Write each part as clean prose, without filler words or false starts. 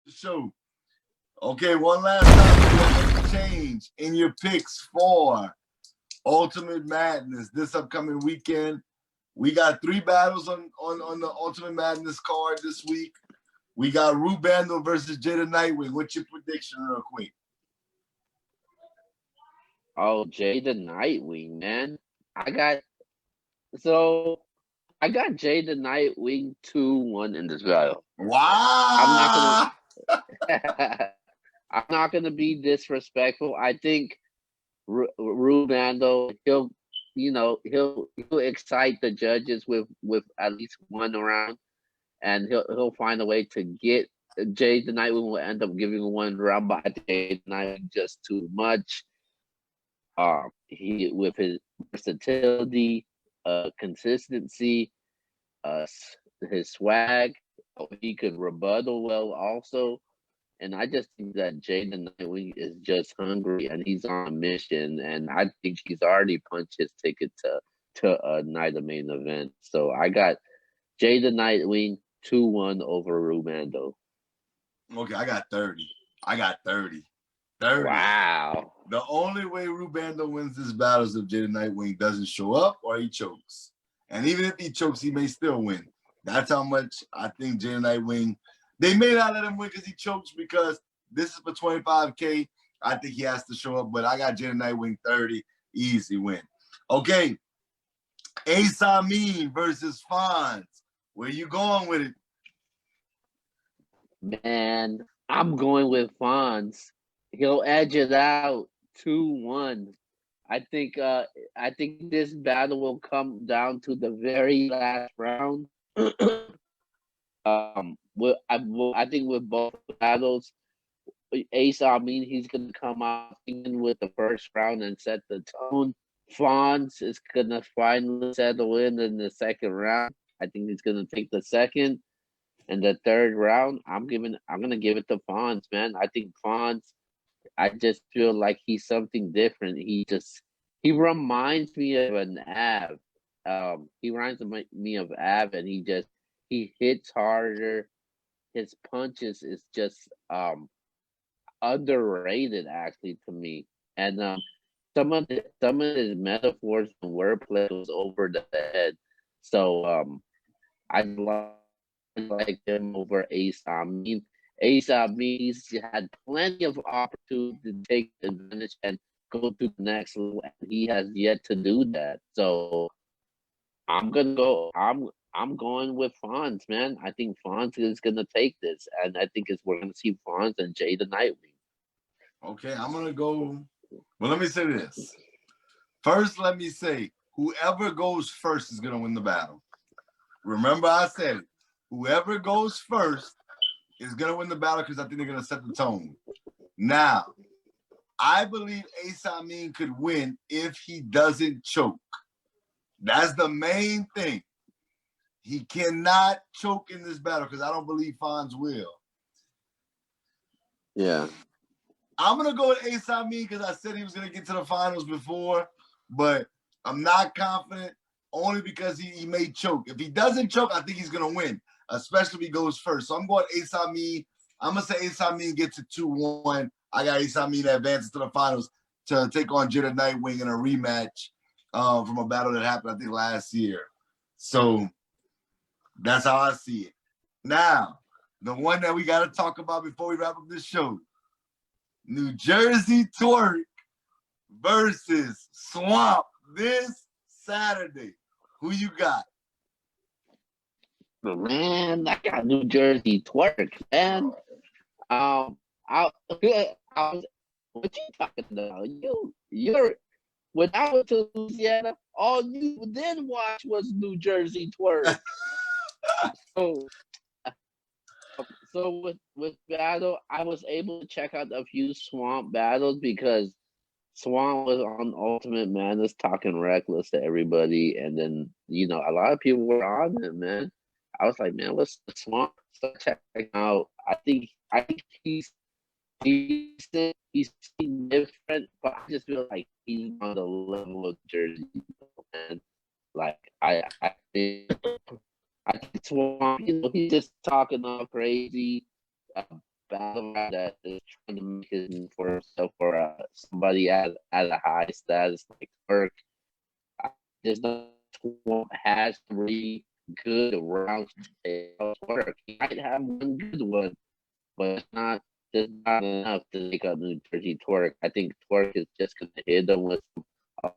the show. Okay, one last time to change in your picks for Ultimate Madness this upcoming weekend. We got three battles on the Ultimate Madness card this week. We got Rubando versus Jada Nightwing. What's your prediction, real quick? Oh, Jay the Nightwing, man. I got so I got Jay the Nightwing 2-1 in this battle. I'm not gonna Wow. I'm not gonna be disrespectful. I think Rubando, he'll excite the judges with at least one round, and he'll find a way to get Jay the Nightwing will end up giving one round, but I think Jay the Nightwing just too much. He with his versatility, consistency, his swag, he could rebuttal well also. And I just think that Jaden Nightwing is just hungry and he's on a mission. And I think he's already punched his ticket to a night of main event. So I got Jaden Nightwing 2-1 over Rumando. Okay, I got 30. I got 30. 30. Wow. The only way Rubando wins this battle is if Jada Nightwing doesn't show up or he chokes. And even if he chokes, he may still win. That's how much I think Jada Nightwing. They may not let him win because he chokes because this is for 25K. I think he has to show up, but I got Jada Nightwing 30. Easy win. Okay. Ace Amin versus Fonz. Where you going with it? Man, I'm going with Fonz. He'll edge it out 2-1. I think this battle will come down to the very last round. I think with both battles, Ace Amin he's gonna come out in with the first round and set the tone. Fonz is gonna finally settle in the second round. I think he's gonna take the second and the third round. I'm gonna give it to Fonz, man. I think Fonz. I just feel like he's something different. He reminds me of an Av. He reminds me of Av, and he hits harder. His punches is just underrated actually to me. And some of his metaphors and wordplay was over the head. So I like him over Ace Amin. Ace Amin he's had plenty of opportunity to take advantage and go to the next level, and he has yet to do that. So I'm gonna go. I'm going with Fonz, man. I think Fonz is gonna take this, and I think we're gonna see Fonz and Jay the Nightwing. Okay, I'm gonna go. Well, let me say this. First, let me say whoever goes first is gonna win the battle. Remember, I said it. Whoever goes first is gonna win the battle because I think they're gonna set the tone. Now, I believe Ace Amin could win if he doesn't choke. That's the main thing. He cannot choke in this battle because I don't believe Fonz will. Yeah. I'm gonna go with Ace Amin because I said he was gonna get to the finals before, but I'm not confident only because he may choke. If he doesn't choke, I think he's gonna win, especially if he goes first. So I'm going Ace Amin. I'm gonna say Ace Amin gets it 2-1. I got Ace Amin that advances to the finals to take on Jada Nightwing in a rematch from a battle that happened, I think, last year. So that's how I see it. Now, the one that we got to talk about before we wrap up this show, New Jersey Twerk versus Swamp this Saturday. Who you got? But man, I got New Jersey Twerk, man. I, I was, what you talking about? You're when I went to Louisiana, all you then watch was New Jersey Twerk. So so with battle, I was able to check out a few Swamp battles because Swamp was on Ultimate Madness talking reckless to everybody, and then a lot of people were on it, man. I was like, man, what's the Swamp? So checking out. I think he's decent. He's different, but I just feel like he's on the level of Jersey, man. Like I think Swamp, he's just talking all crazy. battle rap that is trying to make his name for himself or somebody at a high status like Turk. There's no Swamp has three good rounds to Twerk. He might have one good one, but it's not just not enough to take out New Jersey Twerk. I think Twerk is just gonna hit them with some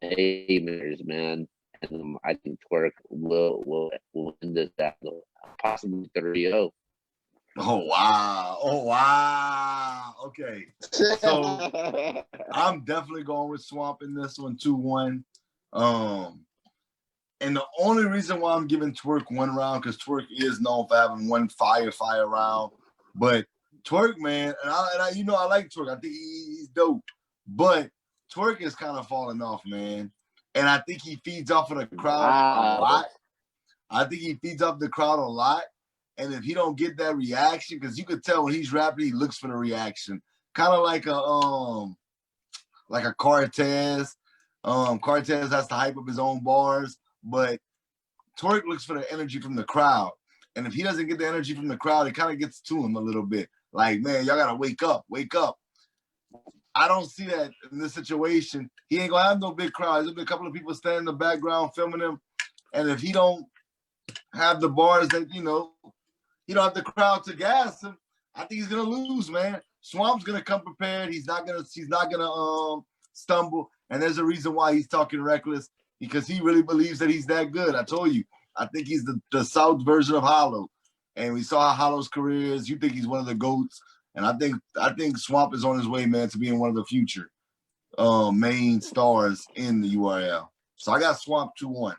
haymakers, man. And I think Twerk will win this battle, possibly 3-0. Oh wow! Oh wow! Okay, so I'm definitely going with Swamp in this one, 2-1. And the only reason why I'm giving Twerk one round because Twerk is known for having one fire round, but Twerk, man, and I you know I like Twerk. I think he's dope, but Twerk is kind of falling off, man. And I think he feeds off of the crowd a lot. I think he feeds off the crowd a lot. And if he don't get that reaction, because you could tell when he's rapping, he looks for the reaction. Kind of like a Cortez. Cortez has to hype up his own bars, but Twerk looks for the energy from the crowd. And if he doesn't get the energy from the crowd, it kind of gets to him a little bit. Like, man, y'all gotta wake up, wake up. I don't see that in this situation. He ain't gonna have no big crowd. There's gonna be a couple of people standing in the background filming him. And if he don't have the bars that, you know, he don't have the crowd to gas him, I think he's gonna lose, man. Swamp's gonna come prepared. He's not gonna stumble. And there's a reason why he's talking reckless, because he really believes that he's that good. I told you, I think he's the South version of Hollow. And we saw how Hollow's career is. You think he's one of the GOATs. And I think Swamp is on his way, man, to being one of the future main stars in the URL. So I got Swamp 2-1.